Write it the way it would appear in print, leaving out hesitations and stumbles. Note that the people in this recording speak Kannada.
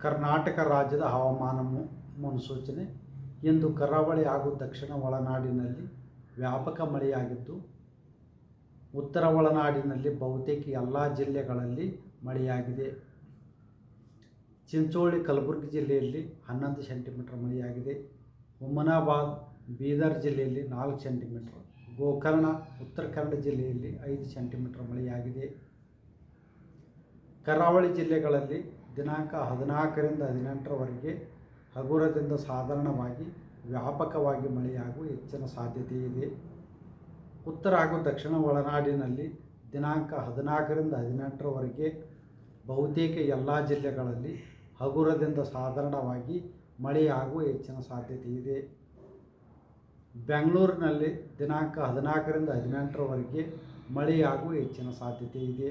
ಕರ್ನಾಟಕ ರಾಜ್ಯದ ಹವಾಮಾನ ಮುನ್ಸೂಚನೆ. ಇಂದು ಕರಾವಳಿ ಹಾಗೂ ದಕ್ಷಿಣ ಒಳನಾಡಿನಲ್ಲಿ ವ್ಯಾಪಕ ಮಳೆಯಾಗಿದ್ದು, ಉತ್ತರ ಒಳನಾಡಿನಲ್ಲಿ ಬಹುತೇಕ ಎಲ್ಲ ಜಿಲ್ಲೆಗಳಲ್ಲಿ ಮಳೆಯಾಗಿದೆ. ಚಿಂಚೋಳಿ ಕಲಬುರಗಿ ಜಿಲ್ಲೆಯಲ್ಲಿ 11 ಸೆಂಟಿಮೀಟರ್ ಮಳೆಯಾಗಿದೆ. ಹುಮನಾಬಾದ್ ಬೀದರ್ ಜಿಲ್ಲೆಯಲ್ಲಿ 4 ಸೆಂಟಿಮೀಟರ್, ಗೋಕರ್ಣ ಉತ್ತರ ಕನ್ನಡ ಜಿಲ್ಲೆಯಲ್ಲಿ 5 ಸೆಂಟಿಮೀಟರ್ ಮಳೆಯಾಗಿದೆ. ಕರಾವಳಿ ಜಿಲ್ಲೆಗಳಲ್ಲಿ ದಿನಾಂಕ 14ರಿಂದ 18ರವರೆಗೆ ಹಗುರದಿಂದ ಸಾಧಾರಣವಾಗಿ ವ್ಯಾಪಕವಾಗಿ ಮಳೆಯಾಗುವ ಹೆಚ್ಚಿನ ಸಾಧ್ಯತೆ ಇದೆ. ಉತ್ತರ ಹಾಗೂ ದಕ್ಷಿಣ ಒಳನಾಡಿನಲ್ಲಿ ದಿನಾಂಕ 14ರಿಂದ 18ರವರೆಗೆ ಬಹುತೇಕ ಎಲ್ಲ ಜಿಲ್ಲೆಗಳಲ್ಲಿ ಹಗುರದಿಂದ ಸಾಧಾರಣವಾಗಿ ಮಳೆಯಾಗುವ ಹೆಚ್ಚಿನ ಸಾಧ್ಯತೆ ಇದೆ. ಬೆಂಗಳೂರಿನಲ್ಲಿ ದಿನಾಂಕ 14ರಿಂದ 18ರವರೆಗೆ ಮಳೆಯಾಗುವ ಹೆಚ್ಚಿನ ಸಾಧ್ಯತೆ ಇದೆ.